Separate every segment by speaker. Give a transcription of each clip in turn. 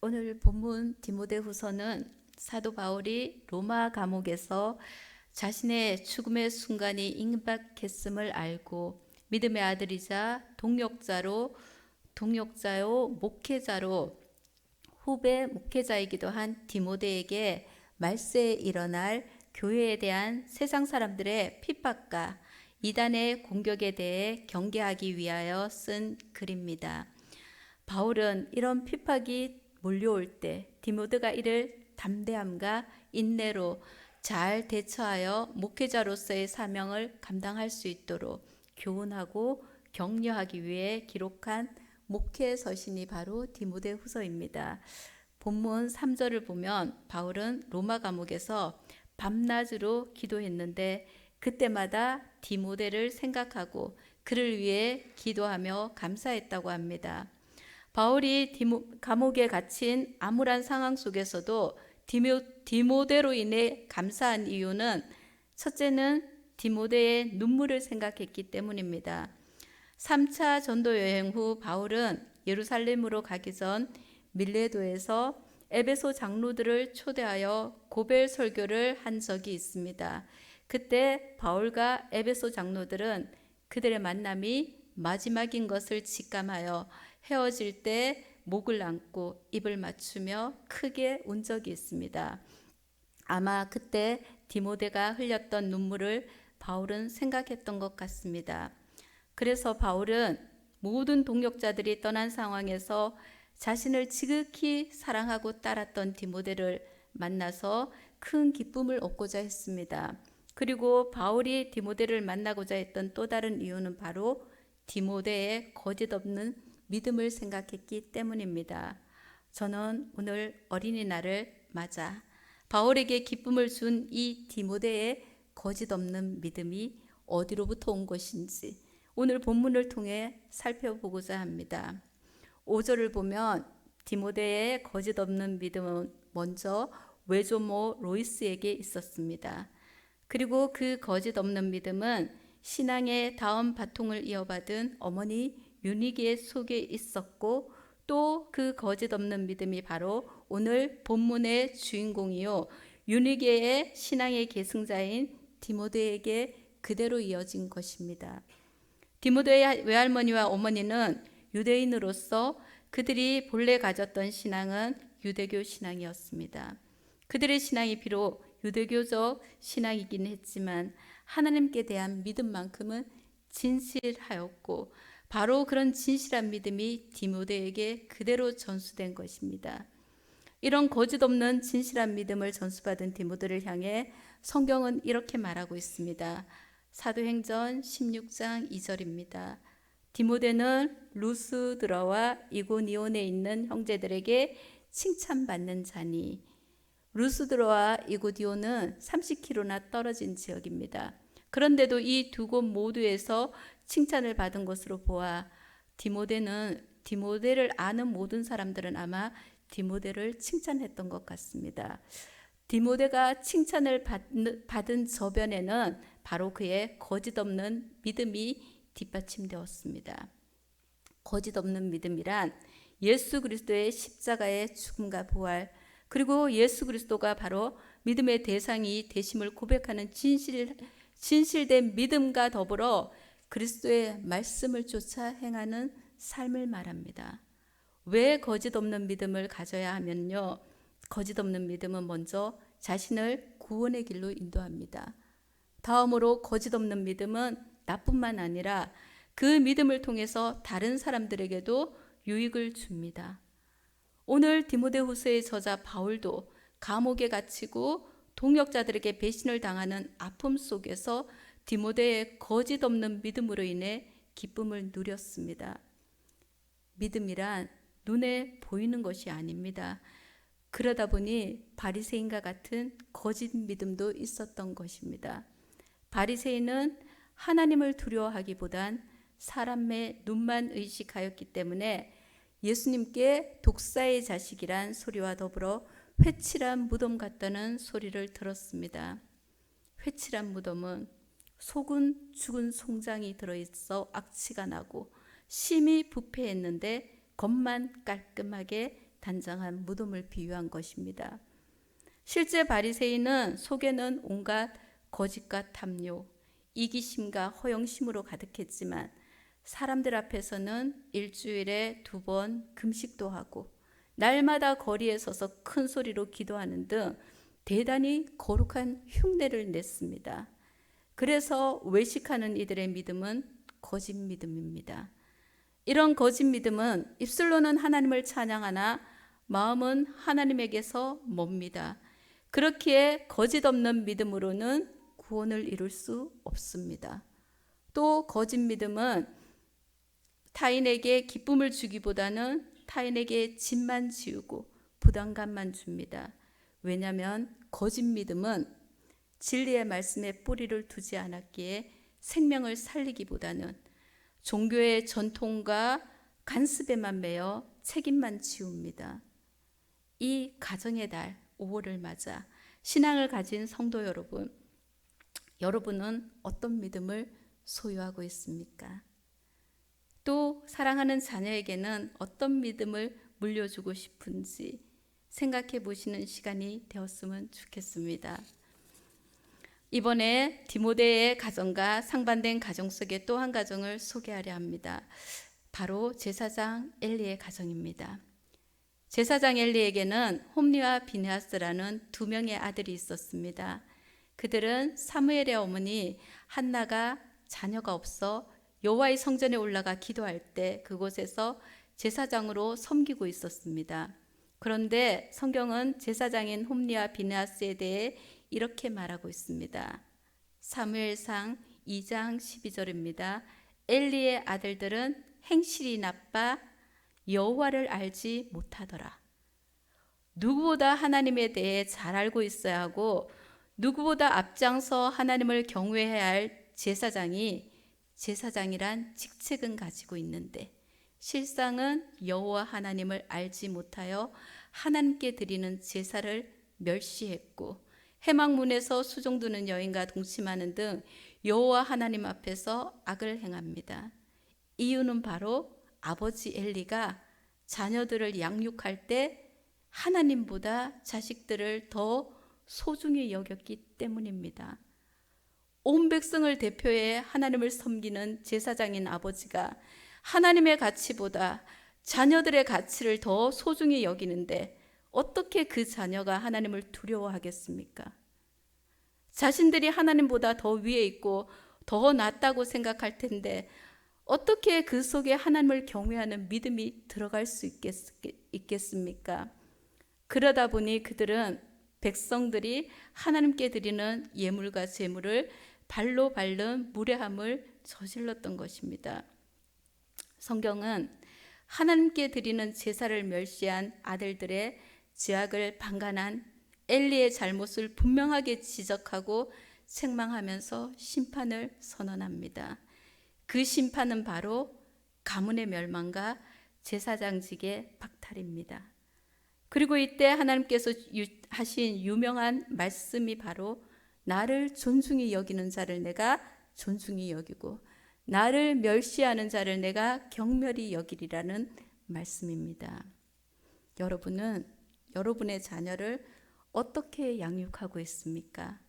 Speaker 1: 오늘 본문 디모데후서는 사도 바울이 로마 감옥에서 자신의 죽음의 순간이 임박했음을 알고 믿음의 아들이자 동역자요 목회자로 후배 목회자이기도 한 디모데에게 말세에 일어날 교회에 대한 세상 사람들의 핍박과 이단의 공격에 대해 경계하기 위하여 쓴 글입니다. 바울은 이런 핍박이 몰려올 때 디모데가 이를 담대함과 인내로 잘 대처하여 목회자로서의 사명을 감당할 수 있도록 교훈하고 격려하기 위해 기록한 목회 서신이 바로 디모데후서입니다. 본문 3절을 보면 바울은 로마 감옥에서 밤낮으로 기도했는데 그때마다 디모데를 생각하고 그를 위해 기도하며 감사했다고 합니다. 바울이 감옥에 갇힌 암울한 상황 속에서도 디모데로 인해 감사한 이유는 첫째는 디모데의 눈물을 생각했기 때문입니다. 3차 전도 여행 후 바울은 예루살렘으로 가기 전 밀레도에서 에베소 장로들을 초대하여 고별 설교를 한 적이 있습니다. 그때 바울과 에베소 장로들은 그들의 만남이 마지막인 것을 직감하여 헤어질 때 목을 안고 입을 맞추며 크게 운 적이 있습니다. 아마 그때 디모데가 흘렸던 눈물을 바울은 생각했던 것 같습니다. 그래서 바울은 모든 동역자들이 떠난 상황에서 자신을 지극히 사랑하고 따랐던 디모데를 만나서 큰 기쁨을 얻고자 했습니다. 그리고 바울이 디모데를 만나고자 했던 또 다른 이유는 바로 디모데의 거짓 없는 믿음을 생각했기 때문입니다. 저는 오늘 어린이날을 맞아 바울에게 기쁨을 준 이 디모데의 거짓 없는 믿음이 어디로부터 온 것인지 오늘 본문을 통해 살펴보고자 합니다. 5절을 보면 디모데의 거짓 없는 믿음은 먼저 외조모 로이스에게 있었습니다. 그리고 그 거짓 없는 믿음은 신앙의 다음 바통을 이어받은 어머니 유니기의 속에 있었고 또 그 거짓 없는 믿음이 바로 오늘 본문의 주인공이요 유니기의 신앙의 계승자인 디모데에게 그대로 이어진 것입니다. 디모데의 외할머니와 어머니는 유대인으로서 그들이 본래 가졌던 신앙은 유대교 신앙이었습니다. 그들의 신앙이 비록 유대교적 신앙이긴 했지만 하나님께 대한 믿음만큼은 진실하였고 바로 그런 진실한 믿음이 디모데에게 그대로 전수된 것입니다. 이런 거짓 없는 진실한 믿음을 전수받은 디모데를 향해 성경은 이렇게 말하고 있습니다. 사도행전 16장 2절입니다. 디모데는 루스드라와 이고니온에 있는 형제들에게 칭찬받는 자니. 루스드라와 이고니온은 30km나 떨어진 지역입니다. 그런데도 이 두 곳 모두에서 칭찬을 받은 것으로 보아 디모데를 아는 모든 사람들은 아마 디모데를 칭찬했던 것 같습니다. 디모데가 칭찬을 받은 저변에는 바로 그의 거짓 없는 믿음이 뒷받침되었습니다. 거짓 없는 믿음이란 예수 그리스도의 십자가의 죽음과 부활 그리고 예수 그리스도가 바로 믿음의 대상이 되심을 고백하는 진실된 믿음과 더불어 그리스도의 말씀을 쫓아 행하는 삶을 말합니다. 왜 거짓 없는 믿음을 가져야 하면요. 거짓 없는 믿음은 먼저 자신을 구원의 길로 인도합니다. 다음으로 거짓 없는 믿음은 나뿐만 아니라 그 믿음을 통해서 다른 사람들에게도 유익을 줍니다. 오늘 디모데후서의 저자 바울도 감옥에 갇히고 동역자들에게 배신을 당하는 아픔 속에서 디모데의 거짓 없는 믿음으로 인해 기쁨을 누렸습니다. 믿음이란 눈에 보이는 것이 아닙니다. 그러다 보니 바리새인과 같은 거짓 믿음도 있었던 것입니다. 바리새인은 하나님을 두려워하기보단 사람의 눈만 의식하였기 때문에 예수님께 독사의 자식이란 소리와 더불어 회칠한 무덤 같다는 소리를 들었습니다. 회칠한 무덤은 속은 죽은 송장이 들어있어 악취가 나고 심히 부패했는데 겉만 깔끔하게 단장한 무덤을 비유한 것입니다. 실제 바리새인은 속에는 온갖 거짓과 탐욕, 이기심과 허영심으로 가득했지만 사람들 앞에서는 일주일에 2번 금식도 하고 날마다 거리에 서서 큰 소리로 기도하는 등 대단히 거룩한 흉내를 냈습니다. 그래서 외식하는 이들의 믿음은 거짓 믿음입니다. 이런 거짓 믿음은 입술로는 하나님을 찬양하나 마음은 하나님에게서 멉니다. 그렇기에 거짓 없는 믿음으로는 구원을 이룰 수 없습니다. 또 거짓 믿음은 타인에게 기쁨을 주기보다는 타인에게 짐만 지우고 부담감만 줍니다. 왜냐하면 거짓 믿음은 진리의 말씀에 뿌리를 두지 않았기에 생명을 살리기보다는 종교의 전통과 간습에만 매여 책임만 지웁니다. 이 가정의 달 5월을 맞아 신앙을 가진 성도 여러분, 여러분은 어떤 믿음을 소유하고 있습니까? 또 사랑하는 자녀에게는 어떤 믿음을 물려주고 싶은지 생각해 보시는 시간이 되었으면 좋겠습니다. 이번에 디모데의 가정과 상반된 가정 속에 또 한 가정을 소개하려 합니다. 바로 제사장 엘리의 가정입니다. 제사장 엘리에게는 홈리와 비느하스라는 2명의 아들이 있었습니다. 그들은 사무엘의 어머니 한나가 자녀가 없어 여호와의 성전에 올라가 기도할 때 그곳에서 제사장으로 섬기고 있었습니다. 그런데 성경은 제사장인 홈리와 비느하스에 대해 이렇게 말하고 있습니다. 사무엘상 2장 12절입니다. 엘리의 아들들은 행실이 나빠 여호와를 알지 못하더라. 누구보다 하나님에 대해 잘 알고 있어야 하고 누구보다 앞장서 하나님을 경외해야 할 제사장이 제사장이란 직책은 가지고 있는데 실상은 여호와 하나님을 알지 못하여 하나님께 드리는 제사를 멸시했고 해막문에서 수종 두는 여인과 동침하는 등 여호와 하나님 앞에서 악을 행합니다. 이유는 바로 아버지 엘리가 자녀들을 양육할 때 하나님보다 자식들을 더 소중히 여겼기 때문입니다. 온 백성을 대표해 하나님을 섬기는 제사장인 아버지가 하나님의 가치보다 자녀들의 가치를 더 소중히 여기는데 어떻게 그 자녀가 하나님을 두려워하겠습니까? 자신들이 하나님보다 더 위에 있고 더 낫다고 생각할 텐데 어떻게 그 속에 하나님을 경외하는 믿음이 들어갈 수 있겠습니까? 그러다 보니 그들은 백성들이 하나님께 드리는 예물과 제물을 발로 밟는 무례함을 저질렀던 것입니다. 성경은 하나님께 드리는 제사를 멸시한 아들들의 죄악을 방관한 엘리의 잘못을 분명하게 지적하고 책망하면서 심판을 선언합니다. 그 심판은 바로 가문의 멸망과 제사장직의 박탈입니다. 그리고 이때 하나님께서 하신 유명한 말씀이 바로 나를 존중히 여기는 자를 내가 존중히 여기고 나를 멸시하는 자를 내가 경멸히 여기리라는 말씀입니다. 여러분은 여러분의 자녀를 어떻게 양육하고 있습니까?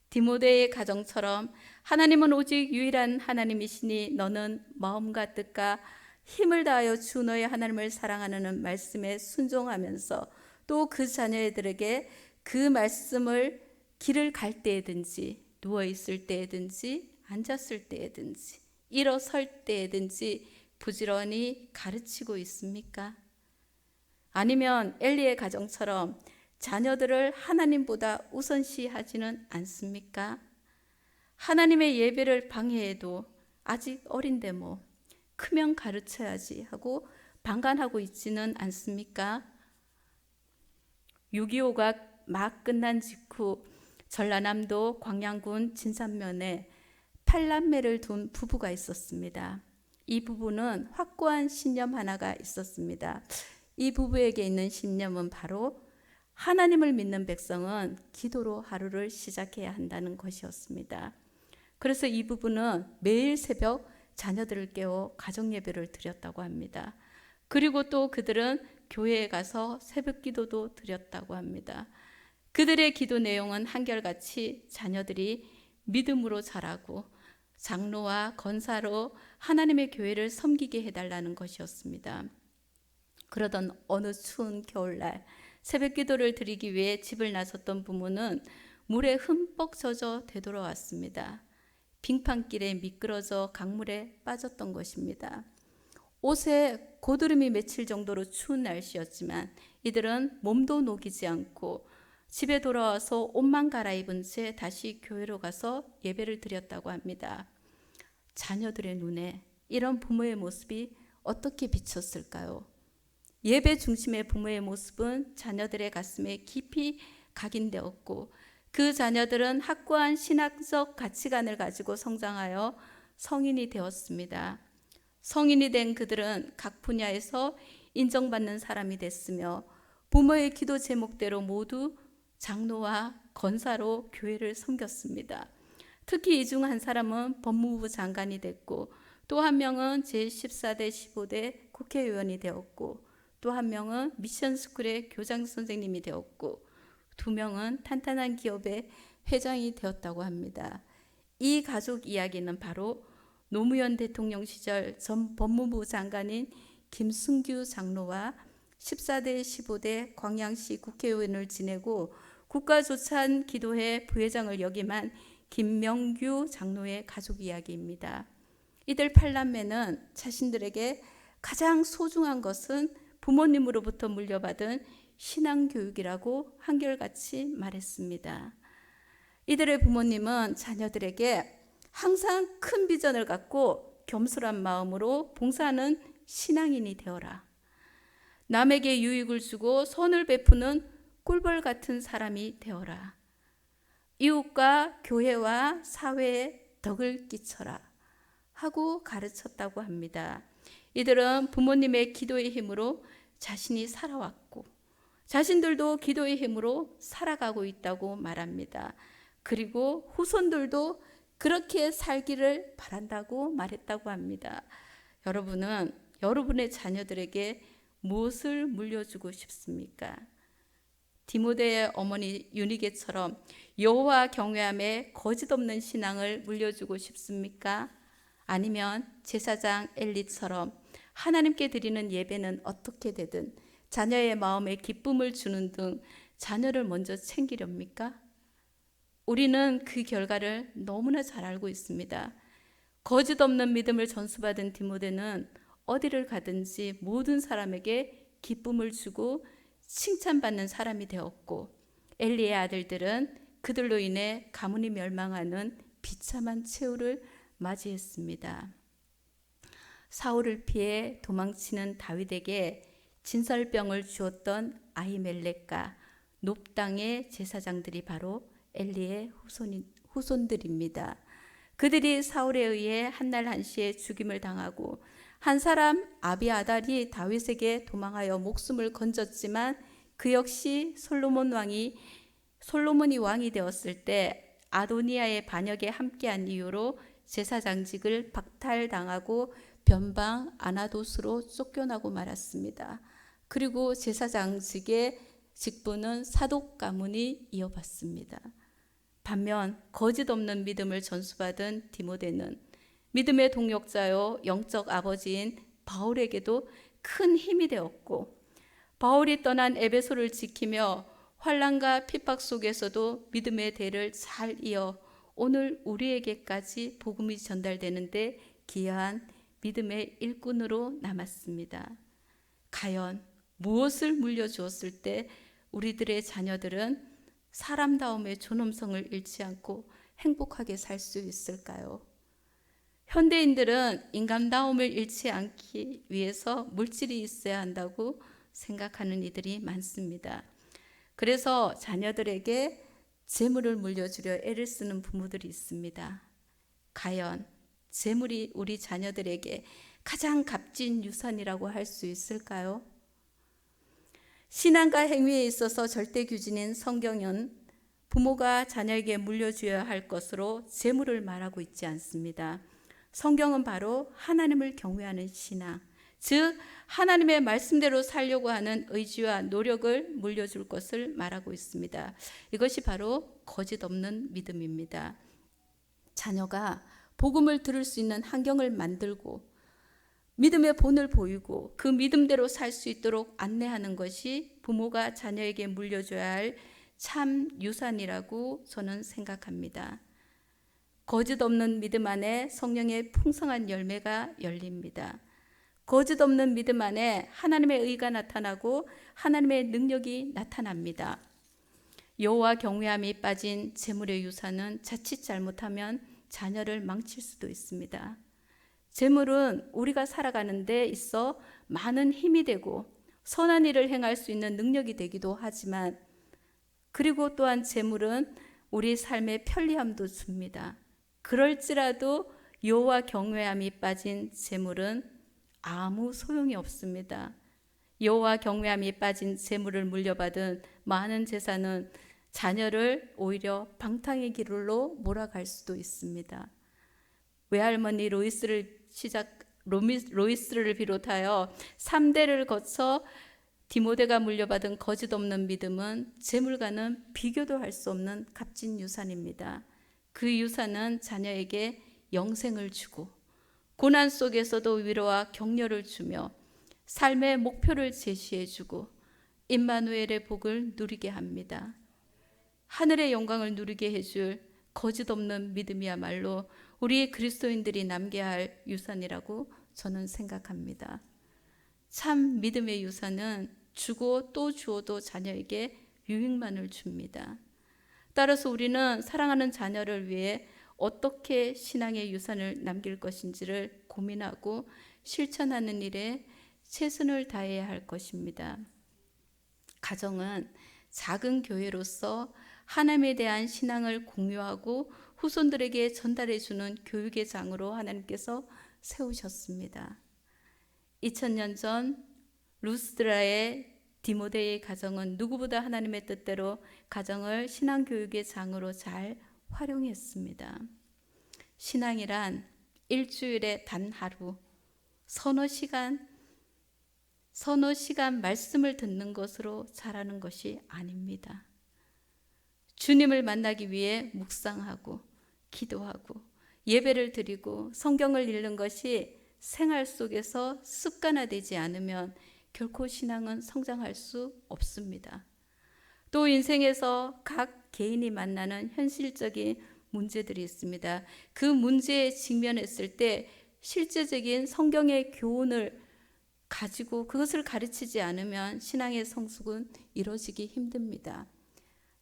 Speaker 1: 디모데의 가정처럼 하나님은 오직 유일한 하나님이시니 너는 마음과 뜻과 힘을 다하여 주 너의 하나님을 사랑하는 말씀에 순종하면서 또 그 자녀들에게 그 말씀을 길을 갈 때에든지 누워있을 때에든지 앉았을 때에든지 일어설 때에든지 부지런히 가르치고 있습니까? 아니면 엘리의 가정처럼 자녀들을 하나님보다 우선시하지는 않습니까? 하나님의 예배를 방해해도 아직 어린데 뭐 크면 가르쳐야지 하고 방관하고 있지는 않습니까? 6.25가 막 끝난 직후 전라남도 광양군 진산면에 8남매를 둔 부부가 있었습니다. 이 부부는 확고한 신념 하나가 있었습니다. 이 부부에게 있는 신념은 바로 하나님을 믿는 백성은 기도로 하루를 시작해야 한다는 것이었습니다. 그래서 이 부부는 매일 새벽 자녀들을 깨워 가정예배를 드렸다고 합니다. 그리고 또 그들은 교회에 가서 새벽 기도도 드렸다고 합니다. 그들의 기도 내용은 한결같이 자녀들이 믿음으로 자라고 장로와 권사로 하나님의 교회를 섬기게 해달라는 것이었습니다. 그러던 어느 추운 겨울날 새벽 기도를 드리기 위해 집을 나섰던 부모는 물에 흠뻑 젖어 되돌아왔습니다. 빙판길에 미끄러져 강물에 빠졌던 것입니다. 옷에 고드름이 맺힐 정도로 추운 날씨였지만 이들은 몸도 녹이지 않고 집에 돌아와서 옷만 갈아입은 채 다시 교회로 가서 예배를 드렸다고 합니다. 자녀들의 눈에 이런 부모의 모습이 어떻게 비쳤을까요? 예배 중심의 부모의 모습은 자녀들의 가슴에 깊이 각인되었고 그 자녀들은 확고한 신학적 가치관을 가지고 성장하여 성인이 되었습니다. 성인이 된 그들은 각 분야에서 인정받는 사람이 됐으며 부모의 기도 제목대로 모두 장로와 권사로 교회를 섬겼습니다. 특히 이 중 한 사람은 법무부 장관이 됐고 또 한 명은 제14대 15대 국회의원이 되었고 또 한 명은 미션스쿨의 교장 선생님이 되었고 2명은 탄탄한 기업의 회장이 되었다고 합니다. 이 가족 이야기는 바로 노무현 대통령 시절 전 법무부 장관인 김승규 장로와 14대 15대 광양시 국회의원을 지내고 국가조찬 기도회 부회장을 역임한 김명규 장로의 가족 이야기입니다. 이들 8남매는 자신들에게 가장 소중한 것은 부모님으로부터 물려받은 신앙교육이라고 한결같이 말했습니다. 이들의 부모님은 자녀들에게 항상 큰 비전을 갖고 겸손한 마음으로 봉사하는 신앙인이 되어라. 남에게 유익을 주고 선을 베푸는 꿀벌 같은 사람이 되어라. 이웃과 교회와 사회에 덕을 끼쳐라 하고 가르쳤다고 합니다. 이들은 부모님의 기도의 힘으로 자신이 살아왔고 자신들도 기도의 힘으로 살아가고 있다고 말합니다. 그리고 후손들도 그렇게 살기를 바란다고 말했다고 합니다. 여러분은 여러분의 자녀들에게 무엇을 물려주고 싶습니까? 디모데의 어머니 유니게처럼 여호와 경외함에 거짓 없는 신앙을 물려주고 싶습니까? 아니면 제사장 엘리처럼 하나님께 드리는 예배는 어떻게 되든 자녀의 마음에 기쁨을 주는 등 자녀를 먼저 챙기렵니까? 우리는 그 결과를 너무나 잘 알고 있습니다. 거짓 없는 믿음을 전수받은 디모데는 어디를 가든지 모든 사람에게 기쁨을 주고 칭찬받는 사람이 되었고 엘리의 아들들은 그들로 인해 가문이 멸망하는 비참한 최후를 맞이했습니다. 사울을 피해 도망치는 다윗에게 진설병을 주었던 아히멜렉과 놉 땅의 제사장들이 바로 엘리의 후손들입니다. 그들이 사울에 의해 한날 한시에 죽임을 당하고 한 사람 아비아달이 다윗에게 도망하여 목숨을 건졌지만 그 역시 솔로몬이 왕이 되었을 때 아도니아의 반역에 함께한 이유로 제사장직을 박탈당하고 변방 아나도스로 쫓겨나고 말았습니다. 그리고 제사장직의 직분은 사독 가문이 이어받습니다. 반면 거짓 없는 믿음을 전수받은 디모데는 믿음의 동역자요 영적 아버지인 바울에게도 큰 힘이 되었고 바울이 떠난 에베소를 지키며 환난과 핍박 속에서도 믿음의 대를 잘 이어 오늘 우리에게까지 복음이 전달되는데 기여한 믿음의 일꾼으로 남았습니다. 과연 무엇을 물려주었을 때 우리들의 자녀들은 사람다움의 존엄성을 잃지 않고 행복하게 살 수 있을까요? 현대인들은 인간다움을 잃지 않기 위해서 물질이 있어야 한다고 생각하는 이들이 많습니다. 그래서 자녀들에게 재물을 물려주려 애를 쓰는 부모들이 있습니다. 과연 재물이 우리 자녀들에게 가장 값진 유산이라고 할 수 있을까요? 신앙과 행위에 있어서 절대 규진인 성경은 부모가 자녀에게 물려줘야 할 것으로 재물을 말하고 있지 않습니다. 성경은 바로 하나님을 경외하는 신앙, 즉 하나님의 말씀대로 살려고 하는 의지와 노력을 물려줄 것을 말하고 있습니다. 이것이 바로 거짓 없는 믿음입니다. 자녀가 복음을 들을 수 있는 환경을 만들고 믿음의 본을 보이고 그 믿음대로 살 수 있도록 안내하는 것이 부모가 자녀에게 물려줘야 할 참 유산이라고 저는 생각합니다. 거짓 없는 믿음 안에 성령의 풍성한 열매가 열립니다. 거짓 없는 믿음 안에 하나님의 의가 나타나고 하나님의 능력이 나타납니다. 여호와 경외함이 빠진 재물의 유산은 자칫 잘못하면 자녀를 망칠 수도 있습니다. 재물은 우리가 살아가는 데 있어 많은 힘이 되고 선한 일을 행할 수 있는 능력이 되기도 하지만, 그리고 또한 재물은 우리 삶의 편리함도 줍니다. 그럴지라도 여호와 경외함이 빠진 재물은 아무 소용이 없습니다. 여호와 경외함이 빠진 재물을 물려받은 많은 제사는 자녀를 오히려 방탕의 길로 몰아갈 수도 있습니다. 외할머니 로이스를 비롯하여 3대를 거쳐 디모데가 물려받은 거짓 없는 믿음은 재물과는 비교도 할 수 없는 값진 유산입니다. 그 유산은 자녀에게 영생을 주고 고난 속에서도 위로와 격려를 주며 삶의 목표를 제시해주고 임마누엘의 복을 누리게 합니다. 하늘의 영광을 누리게 해줄 거짓 없는 믿음이야말로 우리 그리스도인들이 남겨야 할 유산이라고 저는 생각합니다. 참 믿음의 유산은 주고 또 주어도 자녀에게 유익만을 줍니다. 따라서 우리는 사랑하는 자녀를 위해 어떻게 신앙의 유산을 남길 것인지를 고민하고 실천하는 일에 최선을 다해야 할 것입니다. 가정은 작은 교회로서 하나님에 대한 신앙을 공유하고 후손들에게 전달해주는 교육의 장으로 하나님께서 세우셨습니다. 2000년 전 루스드라의 디모데의 가정은 누구보다 하나님의 뜻대로 가정을 신앙교육의 장으로 잘 활용했습니다. 신앙이란 일주일에 단 하루, 서너 시간 말씀을 듣는 것으로 자라는 것이 아닙니다. 주님을 만나기 위해 묵상하고 기도하고 예배를 드리고 성경을 읽는 것이 생활 속에서 습관화되지 않으면 결코 신앙은 성장할 수 없습니다. 또 인생에서 각 개인이 만나는 현실적인 문제들이 있습니다. 그 문제에 직면했을 때 실제적인 성경의 교훈을 가지고 그것을 가르치지 않으면 신앙의 성숙은 이루어지기 힘듭니다.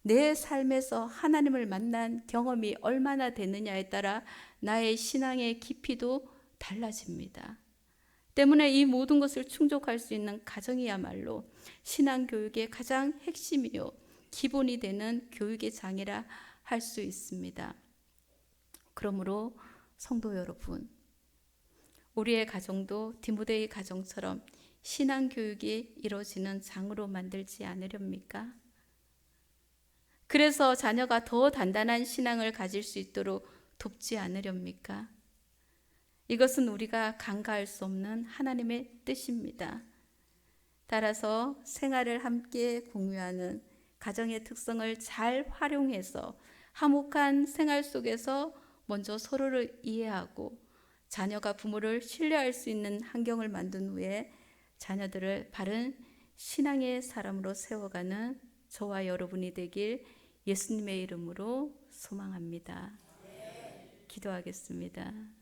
Speaker 1: 내 삶에서 하나님을 만난 경험이 얼마나 되느냐에 따라 나의 신앙의 깊이도 달라집니다. 때문에 이 모든 것을 충족할 수 있는 가정이야말로 신앙교육의 가장 핵심이요 기본이 되는 교육의 장이라 할 수 있습니다. 그러므로 성도 여러분, 우리의 가정도 디모데의 가정처럼 신앙교육이 이루어지는 장으로 만들지 않으렵니까? 그래서 자녀가 더 단단한 신앙을 가질 수 있도록 돕지 않으렵니까? 이것은 우리가 간과할 수 없는 하나님의 뜻입니다. 따라서 생활을 함께 공유하는 가정의 특성을 잘 활용해서 화목한 생활 속에서 먼저 서로를 이해하고 자녀가 부모를 신뢰할 수 있는 환경을 만든 후에 자녀들을 바른 신앙의 사람으로 세워가는 저와 여러분이 되길 예수님의 이름으로 소망합니다. 기도하겠습니다.